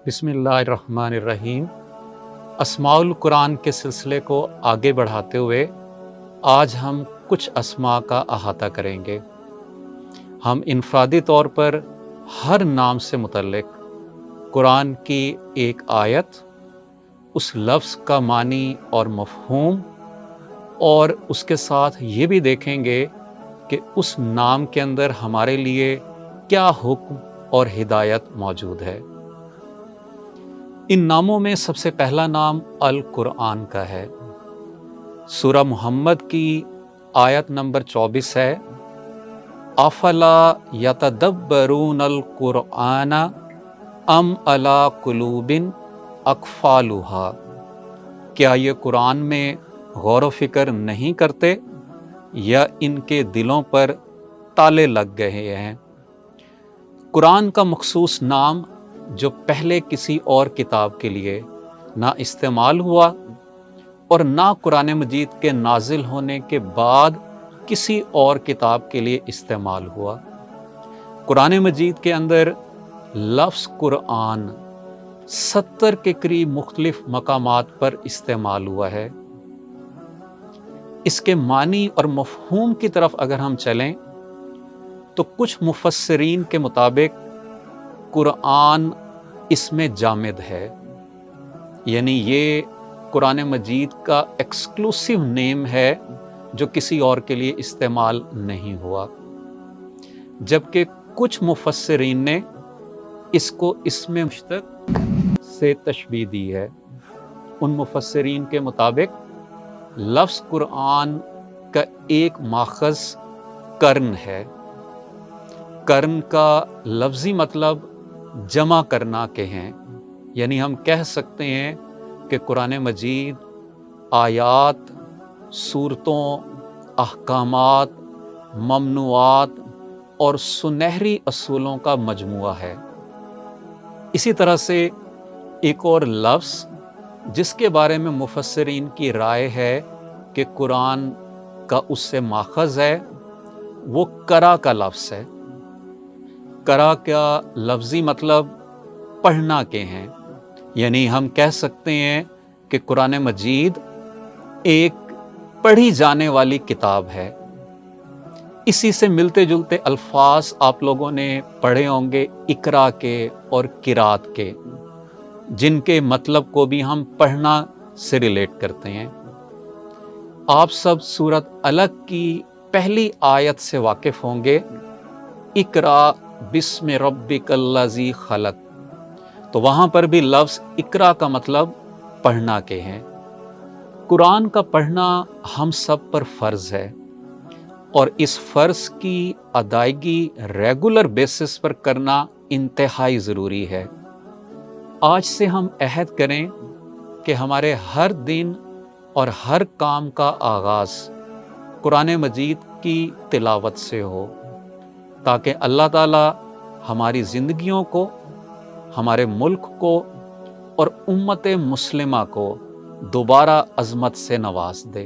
बिस्मिल्लाहिर्रहमानिर्रहीम। अस्माउल कुरान के सिलसिले को आगे बढ़ाते हुए आज हम कुछ अस्मा का अहाता करेंगे। हम इनफरादी तौर पर हर नाम से मुतल्लिक कुरान की एक आयत, उस लफ्ज़ का मानी और मफ़हूम, और उसके साथ ये भी देखेंगे कि उस नाम के अंदर हमारे लिए क्या हुक्म और हिदायत मौजूद है। इन नामों में सबसे पहला नाम अल कुरान का है। सूरह मुहम्मद की आयत नंबर 24 है, अफला यतदब्बरून अल कुरान अम अला कुलूबिन अकफालुहा। क्या ये कुरान में गौर व फिक्र नहीं करते या इनके दिलों पर ताले लग गए हैं। कुरान का मखसूस नाम जो पहले किसी और किताब के लिए ना इस्तेमाल हुआ और ना कुरान मजीद के नाजिल होने के बाद किसी और किताब के लिए इस्तेमाल हुआ। कुरान मजीद के अंदर लफ्ज़ कुरान 70 के करीब मुख्तलिफ मकामात पर इस्तेमाल हुआ है। इसके मानी और मफ़हूम की तरफ अगर हम चलें तो कुछ मुफस्सिरीन के मुताबिक कुरान इसमें जामिद है, यानी ये कुरान मजीद का एक्सक्लूसिव नेम है जो किसी और के लिए इस्तेमाल नहीं हुआ। जबकि कुछ मुफस्सिरीन ने इसको इसमें मुश्तक से तशबीह दी है। उन मुफस्सिरीन के मुताबिक लफ्ज़ कुरान का एक माखज़ कर्न है। कर्न का लफ्ज़ी मतलब जमा करना के हैं, यानी हम कह सकते हैं कि कुरान मजीद आयात, सूरतों, अहकामात, ममनुआत और सुनहरी असूलों का मजमुआ है। इसी तरह से एक और लफ्ज़ जिसके बारे में मुफस्सिरीन की राय है कि कुरान का उससे माखज़ है, वो करा का लफ्ज़ है। करा का लफ्ज़ी मतलब पढ़ना के हैं, यानी हम कह सकते हैं कि कुरान मजीद एक पढ़ी जाने वाली किताब है। इसी से मिलते जुलते अल्फाज आप लोगों ने पढ़े होंगे इकरा के और किरात के, जिनके मतलब को भी हम पढ़ना से रिलेट करते हैं। आप सब सूरत अलग की पहली आयत से वाकिफ़ होंगे, इकरा बिस्मि रब्बिकल्लज़ी खलक। तो वहाँ पर भी लफ्ज़ इकरा का मतलब पढ़ना के हैं। कुरान का पढ़ना हम सब पर फ़र्ज़ है और इस फ़र्ज़ की अदायगी रेगुलर बेसिस पर करना इंतहाई ज़रूरी है। आज से हम अहद करें कि हमारे हर दिन और हर काम का आगाज़ कुरान मजीद की तिलावत से हो, ताकि अल्लाह ताला हमारी ज़िंदगियों को, हमारे मुल्क को और उम्मत मुस्लिमा को दोबारा अज़मत से नवाज दे।